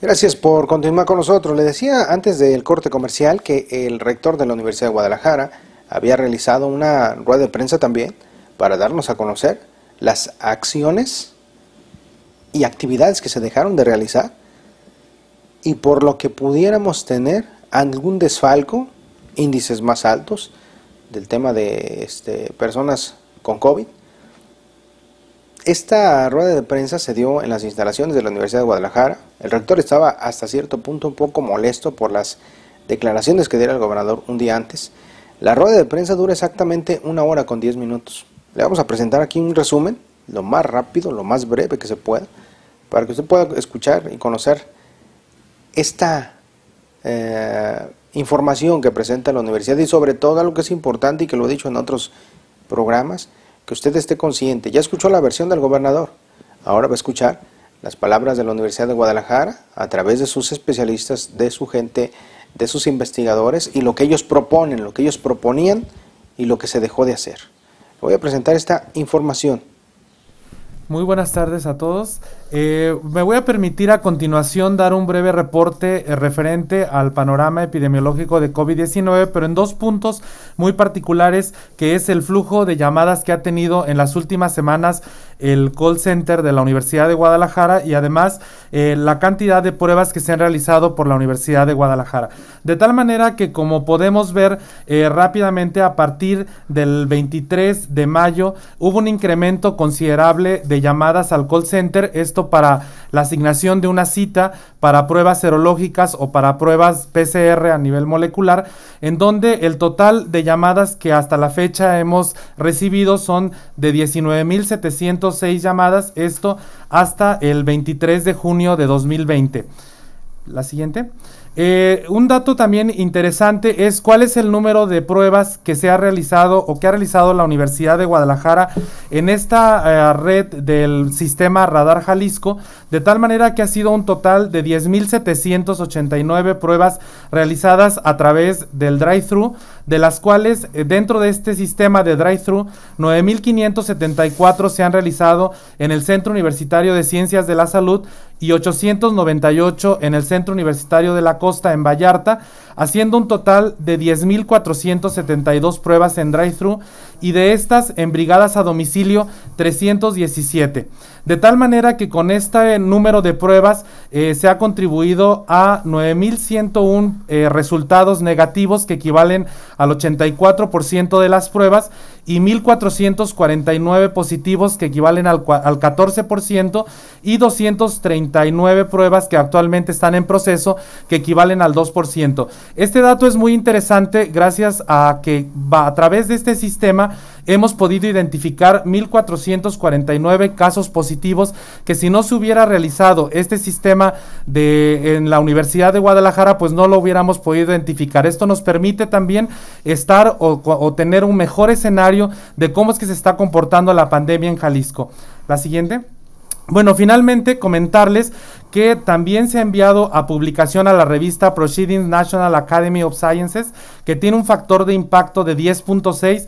Gracias por continuar con nosotros. Le decía antes del corte comercial que el rector de la Universidad de Guadalajara había realizado una rueda de prensa también para darnos a conocer las acciones y actividades que se dejaron de realizar y por lo que pudiéramos tener algún desfalco, índices más altos del tema de personas con COVID. Esta rueda de prensa se dio en las instalaciones de la Universidad de Guadalajara. El rector estaba hasta cierto punto un poco molesto por las declaraciones que diera el gobernador un día antes. La rueda de prensa dura exactamente 1 hora con 10 minutos. Le vamos a presentar aquí un resumen, lo más rápido, lo más breve que se pueda, para que usted pueda escuchar y conocer esta información que presenta la universidad y sobre todo algo que es importante y que lo he dicho en otros programas, que usted esté consciente. Ya escuchó la versión del gobernador, ahora va a escuchar las palabras de la Universidad de Guadalajara a través de sus especialistas, de su gente, de sus investigadores y lo que ellos proponen, lo que ellos proponían y lo que se dejó de hacer. Voy a presentar esta información. Muy buenas tardes a todos. Me voy a permitir a continuación dar un breve reporte referente al panorama epidemiológico de COVID-19, pero en 2 puntos muy particulares, que es el flujo de llamadas que ha tenido en las últimas semanas el call center de la Universidad de Guadalajara y además la cantidad de pruebas que se han realizado por la Universidad de Guadalajara. De tal manera que, como podemos ver rápidamente, a partir del 23 de mayo hubo un incremento considerable de llamadas al call center, esto para la asignación de una cita para pruebas serológicas o para pruebas PCR a nivel molecular, en donde el total de llamadas que hasta la fecha hemos recibido son de 19,706 llamadas, esto hasta el 23 de junio de 2020. La siguiente. Un dato también interesante es cuál es el número de pruebas que se ha realizado o que ha realizado la Universidad de Guadalajara en esta red del sistema Radar Jalisco, de tal manera que ha sido un total de 10,789 pruebas realizadas a través del drive-thru, de las cuales dentro de este sistema de drive-thru 9,574 se han realizado en el Centro Universitario de Ciencias de la Salud y 898 en el Centro Universitario de la Costa en Vallarta, haciendo un total de 10,472 pruebas en drive-thru y de estas en brigadas a domicilio 317. De tal manera que con este número de pruebas se ha contribuido a 9,101 resultados negativos que equivalen al 84% de las pruebas y 1,449 positivos que equivalen al 14% y 239 pruebas que actualmente están en proceso que equivalen al 2%. Este dato es muy interesante gracias a que a través de este sistema hemos podido identificar 1,449 casos positivos que si no se hubiera realizado este sistema en la Universidad de Guadalajara, pues no lo hubiéramos podido identificar. Esto nos permite también estar o tener un mejor escenario de cómo es que se está comportando la pandemia en Jalisco. La siguiente. Bueno, finalmente comentarles que también se ha enviado a publicación a la revista Proceedings National Academy of Sciences, que tiene un factor de impacto de 10.6,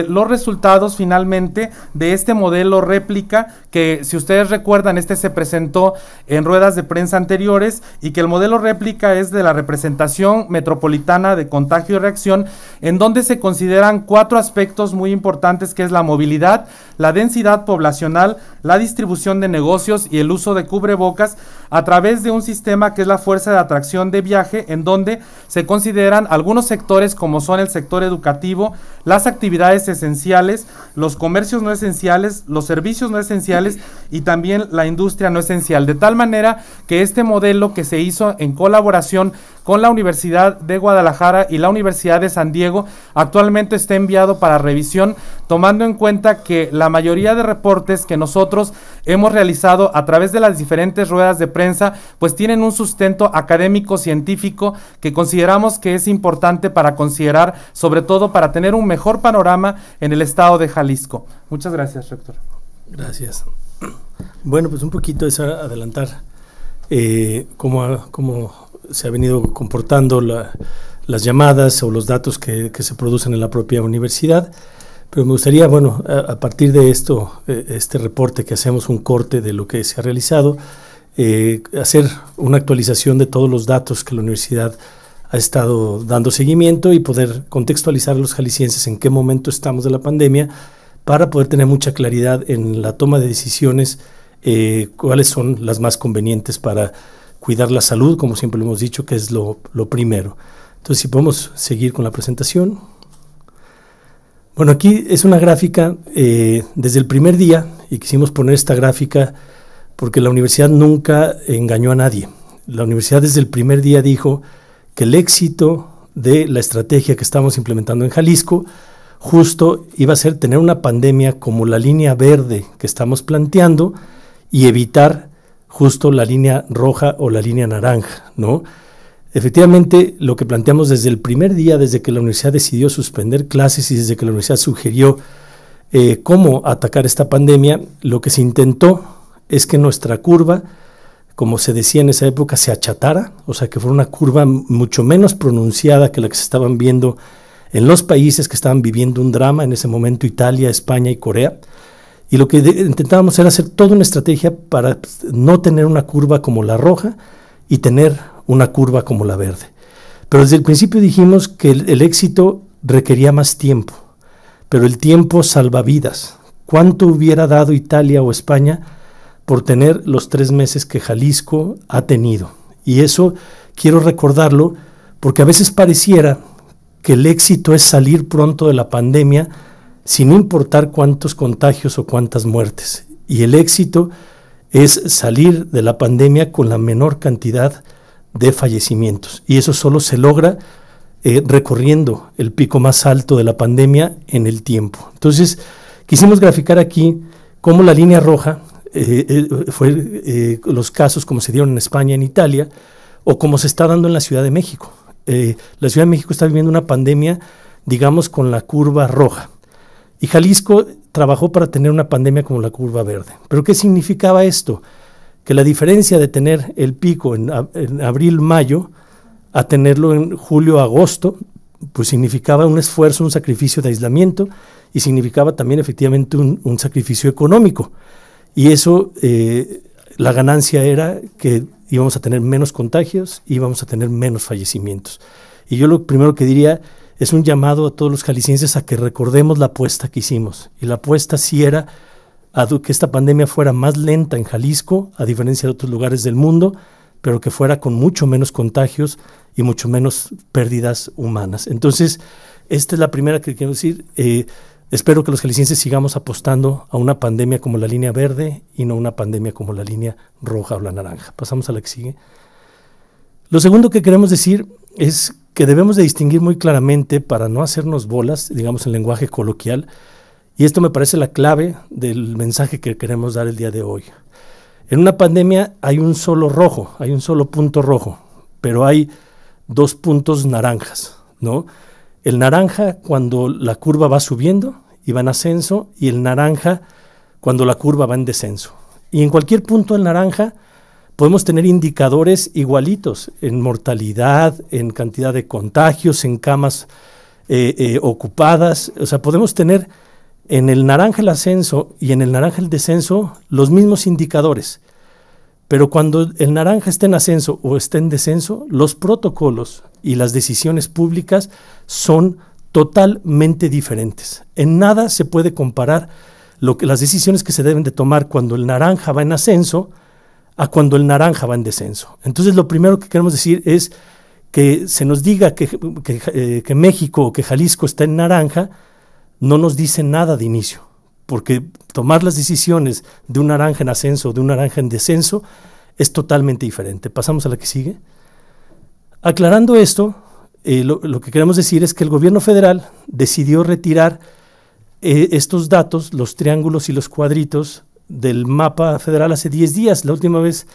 los resultados finalmente de este modelo réplica, que si ustedes recuerdan, se presentó en ruedas de prensa anteriores, y que el modelo réplica es de la representación metropolitana de contagio y reacción, en donde se consideran 4 aspectos muy importantes, que es la movilidad, la densidad poblacional, la distribución de negocios y el uso de cubrebocas, a través de un sistema que es la fuerza de atracción de viaje, en donde se consideran algunos sectores como son el sector educativo, las actividades esenciales, los comercios no esenciales, los servicios no esenciales y también la industria no esencial, de tal manera que este modelo, que se hizo en colaboración con la Universidad de Guadalajara y la Universidad de San Diego, actualmente está enviado para revisión, tomando en cuenta que la mayoría de reportes que nosotros hemos realizado a través de las diferentes ruedas de prensa, pues tienen un sustento académico científico que consideramos que es importante para considerar, sobre todo para tener un mejor panorama en el estado de Jalisco. Muchas gracias, rector. Gracias. Bueno, pues un poquito es adelantar cómo se ha venido comportando las llamadas o los datos que se producen en la propia universidad. Pero me gustaría, bueno, a partir de esto, este reporte que hacemos un corte de lo que se ha realizado, hacer una actualización de todos los datos que la universidad ha estado dando seguimiento y poder contextualizar a los jaliscienses en qué momento estamos de la pandemia para poder tener mucha claridad en la toma de decisiones, cuáles son las más convenientes para cuidar la salud, como siempre lo hemos dicho, que es lo primero. Entonces, si podemos seguir con la presentación. Bueno, aquí es una gráfica desde el primer día, y quisimos poner esta gráfica porque la universidad nunca engañó a nadie. La universidad desde el primer día dijo que el éxito de la estrategia que estamos implementando en Jalisco justo iba a ser tener una pandemia como la línea verde que estamos planteando y evitar justo la línea roja o la línea naranja, ¿no? Efectivamente, lo que planteamos desde el primer día, desde que la universidad decidió suspender clases y desde que la universidad sugirió cómo atacar esta pandemia, lo que se intentó es que nuestra curva, como se decía en esa época, se achatara, o sea, que fuera una curva mucho menos pronunciada que la que se estaban viendo en los países que estaban viviendo un drama en ese momento, Italia, España y Corea. Y lo que intentábamos era hacer toda una estrategia para no tener una curva como la roja y tener una curva como la verde. Pero desde el principio dijimos que el éxito requería más tiempo, pero el tiempo salva vidas. ¿Cuánto hubiera dado Italia o España por tener los 3 meses que Jalisco ha tenido? Y eso quiero recordarlo porque a veces pareciera que el éxito es salir pronto de la pandemia sin importar cuántos contagios o cuántas muertes. Y el éxito es salir de la pandemia con la menor cantidad de fallecimientos. Y eso solo se logra recorriendo el pico más alto de la pandemia en el tiempo. Entonces, quisimos graficar aquí cómo la línea roja fue los casos como se dieron en España, en Italia, o como se está dando en la Ciudad de México. La Ciudad de México está viviendo una pandemia, digamos, con la curva roja. Y Jalisco trabajó para tener una pandemia como la curva verde. ¿Pero qué significaba esto? Que la diferencia de tener el pico en abril, mayo, a tenerlo en julio, agosto, pues significaba un esfuerzo, un sacrificio de aislamiento y significaba también efectivamente un sacrificio económico. Y eso, la ganancia era que íbamos a tener menos contagios, íbamos a tener menos fallecimientos. Y yo lo primero que diría es un llamado a todos los jaliscienses a que recordemos la apuesta que hicimos. Y la apuesta sí era a que esta pandemia fuera más lenta en Jalisco, a diferencia de otros lugares del mundo, pero que fuera con mucho menos contagios y mucho menos pérdidas humanas. Entonces, esta es la primera que quiero decir. Espero que los jaliscienses sigamos apostando a una pandemia como la línea verde y no una pandemia como la línea roja o la naranja. Pasamos a la que sigue. Lo segundo que queremos decir es que debemos de distinguir muy claramente, para no hacernos bolas, digamos en lenguaje coloquial, y esto me parece la clave del mensaje que queremos dar el día de hoy. En una pandemia hay un solo rojo, hay un solo punto rojo, pero hay 2 puntos naranjas, ¿no? El naranja cuando la curva va subiendo y va en ascenso, y el naranja cuando la curva va en descenso. Y en cualquier punto del naranja podemos tener indicadores igualitos en mortalidad, en cantidad de contagios, en camas ocupadas. O sea, podemos tener en el naranja el ascenso y en el naranja el descenso los mismos indicadores. Pero cuando el naranja está en ascenso o está en descenso, los protocolos y las decisiones públicas son totalmente diferentes. En nada se puede comparar las decisiones que se deben de tomar cuando el naranja va en ascenso a cuando el naranja va en descenso. Entonces, lo primero que queremos decir es que se nos diga que México o que Jalisco está en naranja, no nos dice nada de inicio, porque tomar las decisiones de un naranja en ascenso o de un naranja en descenso es totalmente diferente. Pasamos a la que sigue. Aclarando esto, lo que queremos decir es que el gobierno federal decidió retirar estos datos, los triángulos y los cuadritos, del mapa federal hace 10 días. La última vez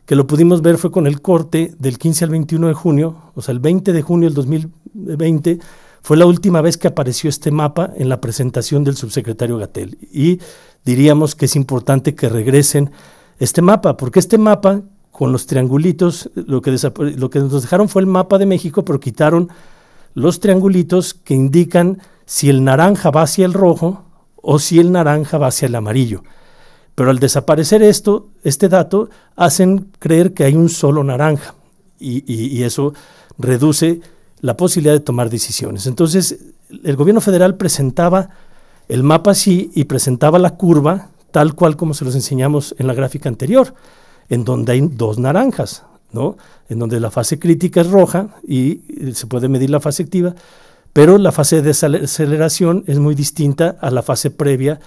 que lo pudimos ver fue con el corte del 15 al 21 de junio, o sea, el 20 de junio del 2020 fue la última vez que apareció este mapa en la presentación del subsecretario Gatell. Y diríamos que es importante que regresen este mapa, porque este mapa con los triangulitos, lo que nos dejaron fue el mapa de México, pero quitaron los triangulitos que indican si el naranja va hacia el rojo o si el naranja va hacia el amarillo. Pero al desaparecer este dato, hacen creer que hay un solo naranja y eso reduce la posibilidad de tomar decisiones. Entonces, el gobierno federal presentaba el mapa así y presentaba la curva tal cual como se los enseñamos en la gráfica anterior, en donde hay 2 naranjas, ¿no? En donde la fase crítica es roja y se puede medir la fase activa, pero la fase de desaceleración es muy distinta a la fase previa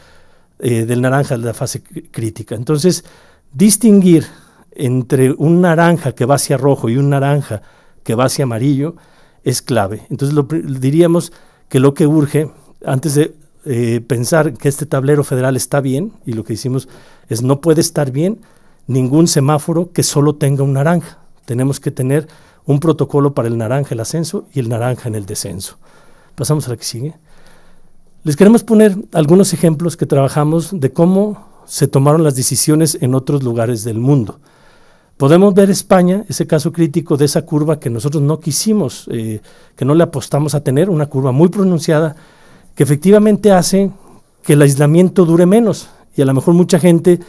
del naranja, la fase crítica. Entonces, distinguir entre un naranja que va hacia rojo y un naranja que va hacia amarillo es clave. Entonces, diríamos que lo que urge, antes de pensar que este tablero federal está bien, y lo que hicimos es no puede estar bien ningún semáforo que solo tenga un naranja. Tenemos que tener un protocolo para el naranja el ascenso y el naranja en el descenso. Pasamos a la que sigue. Les queremos poner algunos ejemplos que trabajamos de cómo se tomaron las decisiones en otros lugares del mundo. Podemos ver España, ese caso crítico de esa curva que nosotros no quisimos, que no le apostamos a tener, una curva muy pronunciada, que efectivamente hace que el aislamiento dure menos. Y a lo mejor mucha gente,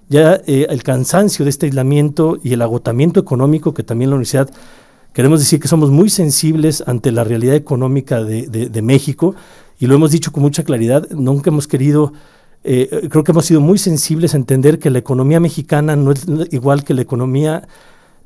ya el cansancio de este aislamiento y el agotamiento económico, que también la universidad, queremos decir que somos muy sensibles ante la realidad económica de México, y lo hemos dicho con mucha claridad, nunca hemos querido, creo que hemos sido muy sensibles a entender que la economía mexicana no es igual que la economía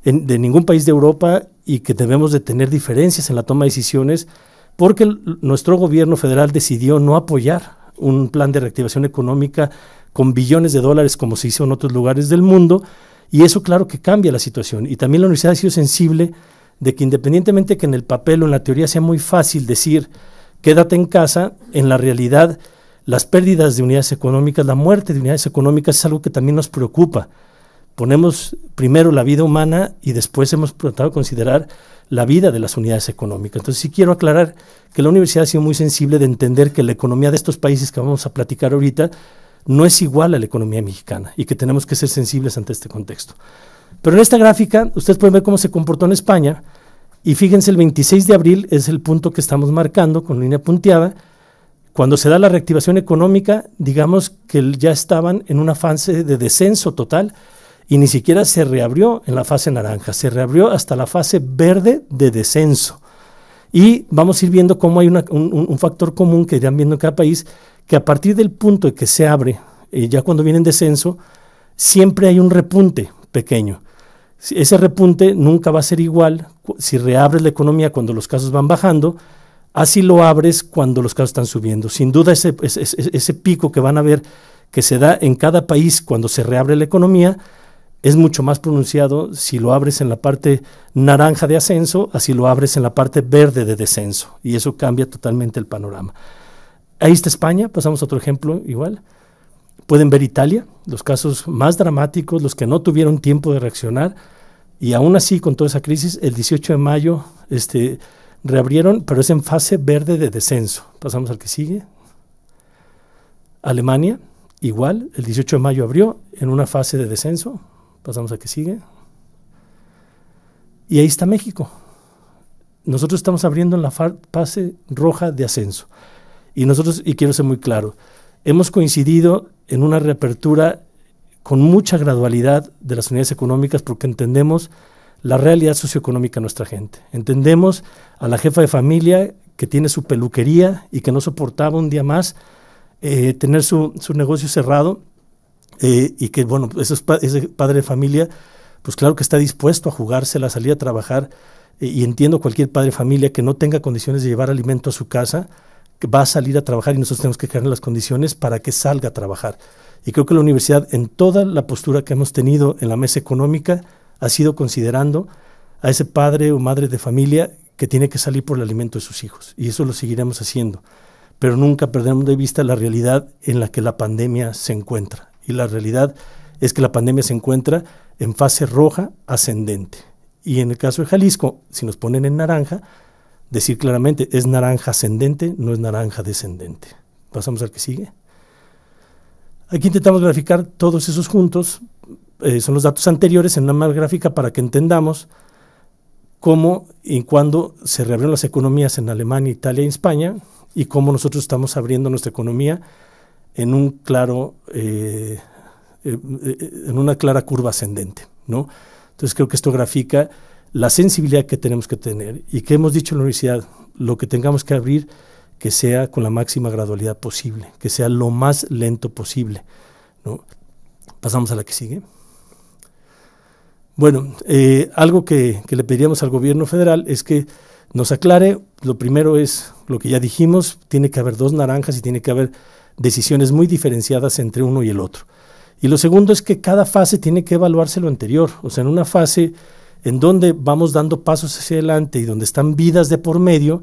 de ningún país de Europa y que debemos de tener diferencias en la toma de decisiones, porque nuestro gobierno federal decidió no apoyar un plan de reactivación económica con billones de dólares como se hizo en otros lugares del mundo, y eso claro que cambia la situación. Y también la universidad ha sido sensible de que independientemente que en el papel o en la teoría sea muy fácil decir quédate en casa, en la realidad las pérdidas de unidades económicas, la muerte de unidades económicas es algo que también nos preocupa. Ponemos primero la vida humana y después hemos tratado de considerar la vida de las unidades económicas. Entonces sí quiero aclarar que la universidad ha sido muy sensible de entender que la economía de estos países que vamos a platicar ahorita no es igual a la economía mexicana y que tenemos que ser sensibles ante este contexto. Pero en esta gráfica ustedes pueden ver cómo se comportó en España y fíjense, el 26 de abril es el punto que estamos marcando con línea punteada. Cuando se da la reactivación económica, digamos que ya estaban en una fase de descenso total y ni siquiera se reabrió en la fase naranja, se reabrió hasta la fase verde de descenso. Y vamos a ir viendo cómo hay un factor común que irán viendo en cada país, que a partir del punto de que se abre, ya cuando viene en descenso, siempre hay un repunte pequeño. Ese repunte nunca va a ser igual si reabres la economía cuando los casos van bajando, así lo abres cuando los casos están subiendo. Sin duda ese pico que van a ver que se da en cada país cuando se reabre la economía es mucho más pronunciado si lo abres en la parte naranja de ascenso, así lo abres en la parte verde de descenso, y eso cambia totalmente el panorama. Ahí está España, pasamos a otro ejemplo igual. Pueden ver Italia, los casos más dramáticos, los que no tuvieron tiempo de reaccionar, y aún así con toda esa crisis, el 18 de mayo reabrieron, pero es en fase verde de descenso. Pasamos al que sigue. Alemania, igual, el 18 de mayo abrió en una fase de descenso. Pasamos al que sigue. Y ahí está México. Nosotros estamos abriendo en la fase roja de ascenso. Y nosotros, y quiero ser muy claro, hemos coincidido en una reapertura con mucha gradualidad de las unidades económicas porque entendemos la realidad socioeconómica de nuestra gente. Entendemos a la jefa de familia que tiene su peluquería y que no soportaba un día más tener su negocio cerrado y que, bueno, ese padre de familia, pues claro que está dispuesto a jugársela, a salir a trabajar, y entiendo cualquier padre de familia que no tenga condiciones de llevar alimento a su casa, que va a salir a trabajar y nosotros tenemos que crear las condiciones para que salga a trabajar. Y creo que la universidad, en toda la postura que hemos tenido en la mesa económica, ha sido considerando a ese padre o madre de familia que tiene que salir por el alimento de sus hijos. Y eso lo seguiremos haciendo. Pero nunca perdemos de vista la realidad en la que la pandemia se encuentra. Y la realidad es que la pandemia se encuentra en fase roja ascendente. Y en el caso de Jalisco, si nos ponen en naranja, decir claramente, es naranja ascendente, no es naranja descendente. Pasamos al que sigue. Aquí intentamos graficar todos esos juntos, son los datos anteriores en una más gráfica para que entendamos cómo y cuándo se reabrieron las economías en Alemania, Italia y España, y cómo nosotros estamos abriendo nuestra economía en un claro en una clara curva ascendente, ¿no? Entonces creo que esto grafica la sensibilidad que tenemos que tener y que hemos dicho en la universidad, lo que tengamos que abrir, que sea con la máxima gradualidad posible, que sea lo más lento posible, ¿no? Pasamos a la que sigue. Bueno, algo que le pediríamos al gobierno federal es que nos aclare. Lo primero es lo que ya dijimos, tiene que haber dos naranjas y tiene que haber decisiones muy diferenciadas entre uno y el otro. Y lo segundo es que cada fase tiene que evaluarse lo anterior, o sea, en una fase en donde vamos dando pasos hacia adelante y donde están vidas de por medio,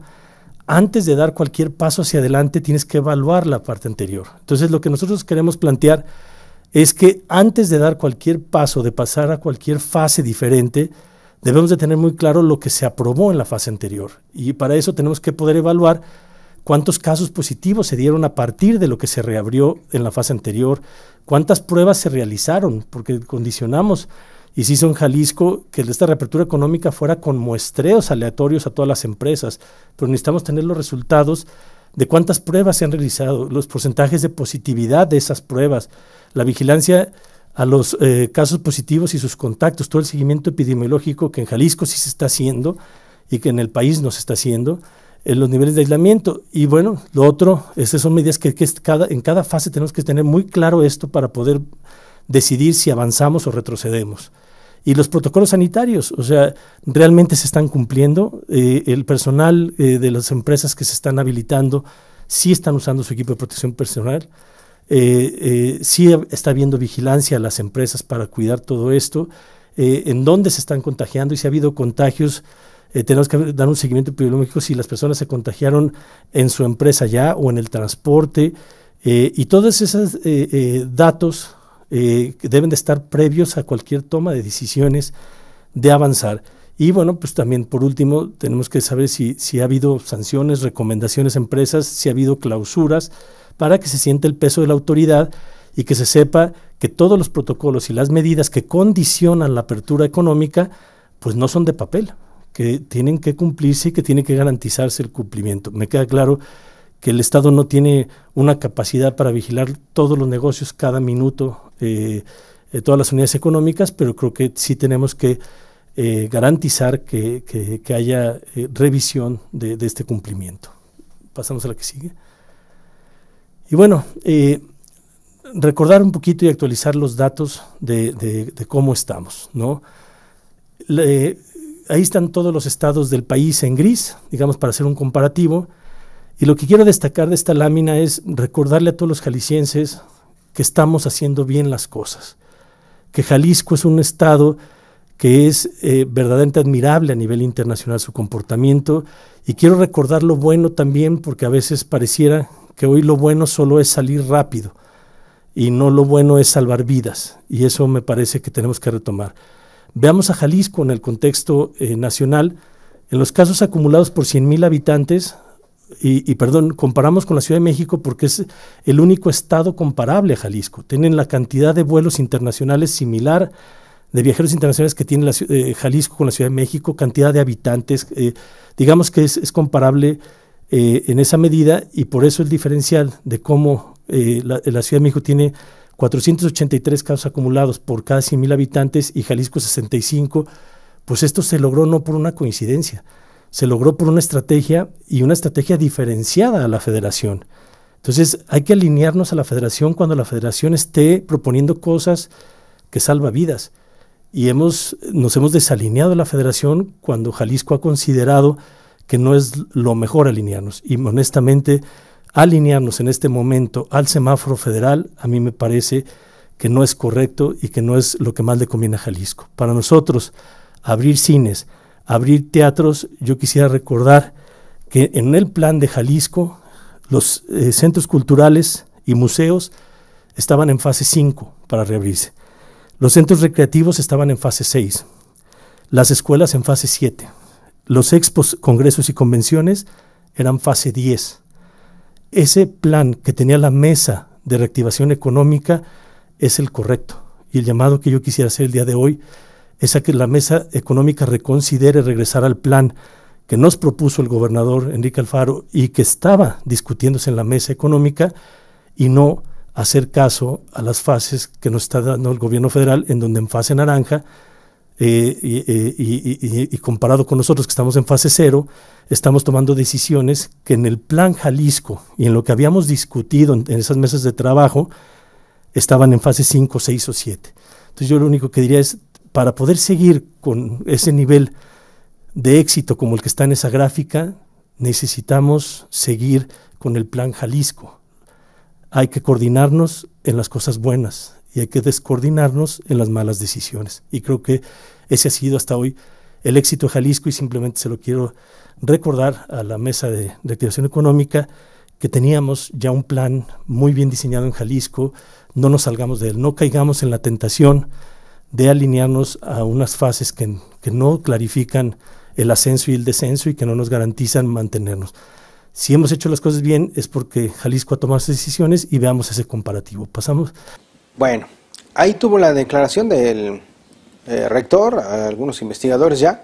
antes de dar cualquier paso hacia adelante tienes que evaluar la parte anterior. Entonces lo que nosotros queremos plantear es que antes de dar cualquier paso, de pasar a cualquier fase diferente, debemos de tener muy claro lo que se aprobó en la fase anterior. Y para eso tenemos que poder evaluar cuántos casos positivos se dieron a partir de lo que se reabrió en la fase anterior, cuántas pruebas se realizaron, porque condicionamos y se hizo en Jalisco que esta reapertura económica fuera con muestreos aleatorios a todas las empresas, pero necesitamos tener los resultados de cuántas pruebas se han realizado, los porcentajes de positividad de esas pruebas, la vigilancia a los casos positivos y sus contactos, todo el seguimiento epidemiológico que en Jalisco sí se está haciendo y que en el país no se está haciendo, los niveles de aislamiento. Y bueno, lo otro, esas son medidas que en cada fase tenemos que tener muy claro esto para poder decidir si avanzamos o retrocedemos. Y los protocolos sanitarios, o sea, realmente se están cumpliendo. El personal de las empresas que se están habilitando sí están usando su equipo de protección personal. Sí está habiendo vigilancia a las empresas para cuidar todo esto. En dónde se están contagiando y si ha habido contagios, tenemos que dar un seguimiento epidemiológico si las personas se contagiaron en su empresa ya o en el transporte. Y todos esos datos que deben de estar previos a cualquier toma de decisiones de avanzar. Y bueno, pues también por último tenemos que saber si ha habido sanciones, recomendaciones a empresas, si ha habido clausuras, para que se sienta el peso de la autoridad y que se sepa que todos los protocolos y las medidas que condicionan la apertura económica pues no son de papel, que tienen que cumplirse y que tiene que garantizarse el cumplimiento. Me queda claro que el Estado no tiene una capacidad para vigilar todos los negocios cada minuto, todas las unidades económicas, pero creo que sí tenemos que garantizar que haya revisión de este cumplimiento. Pasamos a la que sigue. Y bueno, recordar un poquito y actualizar los datos de cómo estamos, ¿no? Ahí están todos los estados del país en gris, digamos, para hacer un comparativo. Y lo que quiero destacar de esta lámina es recordarle a todos los jaliscienses que estamos haciendo bien las cosas, que Jalisco es un estado que es verdaderamente admirable a nivel internacional su comportamiento, y quiero recordar lo bueno también, porque a veces pareciera que hoy lo bueno solo es salir rápido y no lo bueno es salvar vidas, y eso me parece que tenemos que retomar. Veamos a Jalisco en el contexto nacional. En los casos acumulados por 100,000 habitantes, comparamos con la Ciudad de México porque es el único estado comparable a Jalisco. Tienen la cantidad de vuelos internacionales similar, de viajeros internacionales que tiene Jalisco con la Ciudad de México, cantidad de habitantes, digamos que es comparable en esa medida, y por eso el diferencial de cómo la Ciudad de México tiene 483 casos acumulados por cada 100,000 habitantes y Jalisco 65, pues esto se logró no por una coincidencia, se logró por una estrategia, y una estrategia diferenciada a la federación. Entonces hay que alinearnos a la federación cuando la federación esté proponiendo cosas que salva vidas, y nos hemos desalineado de la federación cuando Jalisco ha considerado que no es lo mejor alinearnos, y honestamente alinearnos en este momento al semáforo federal a mí me parece que no es correcto y que no es lo que más le conviene a Jalisco. Para nosotros, abrir cines, abrir teatros, yo quisiera recordar que en el plan de Jalisco los centros culturales y museos estaban en fase 5 para reabrirse. Los centros recreativos estaban en fase 6, las escuelas en fase 7, los expos, congresos y convenciones eran fase 10. Ese plan que tenía la mesa de reactivación económica es el correcto, y el llamado que yo quisiera hacer el día de hoy es a que la mesa económica reconsidere regresar al plan que nos propuso el gobernador Enrique Alfaro y que estaba discutiéndose en la mesa económica, y no hacer caso a las fases que nos está dando el gobierno federal, en donde en fase naranja, y comparado con nosotros que estamos en fase 0, estamos tomando decisiones que en el plan Jalisco y en lo que habíamos discutido en esas mesas de trabajo estaban en fase 5, 6 o 7. Entonces yo lo único que diría es, para poder seguir con ese nivel de éxito como el que está en esa gráfica, necesitamos seguir con el plan Jalisco. Hay que coordinarnos en las cosas buenas y hay que descoordinarnos en las malas decisiones. Y creo que ese ha sido hasta hoy el éxito de Jalisco, y simplemente se lo quiero recordar a la mesa de reactivación económica, que teníamos ya un plan muy bien diseñado en Jalisco. No nos salgamos de él, no caigamos en la tentación de alinearnos a unas fases que no clarifican el ascenso y el descenso y que no nos garantizan mantenernos. Si hemos hecho las cosas bien es porque Jalisco ha tomado esas decisiones, y veamos ese comparativo. Pasamos. Bueno, ahí tuvo la declaración del rector, algunos investigadores ya.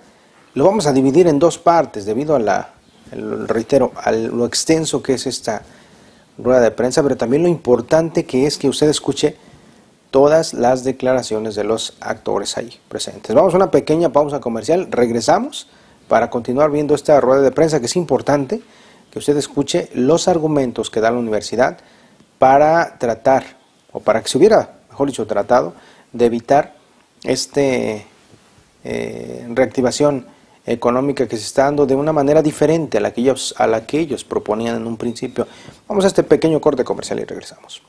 Lo vamos a dividir en dos partes debido a reitero, a lo extenso que es esta rueda de prensa, pero también lo importante que es que usted escuche todas las declaraciones de los actores ahí presentes. Vamos a una pequeña pausa comercial, regresamos para continuar viendo esta rueda de prensa, que es importante que usted escuche los argumentos que da la universidad para tratar, o para que se hubiera, mejor dicho, tratado de evitar reactivación económica que se está dando de una manera diferente a la que ellos proponían en un principio. Vamos a este pequeño corte comercial y regresamos.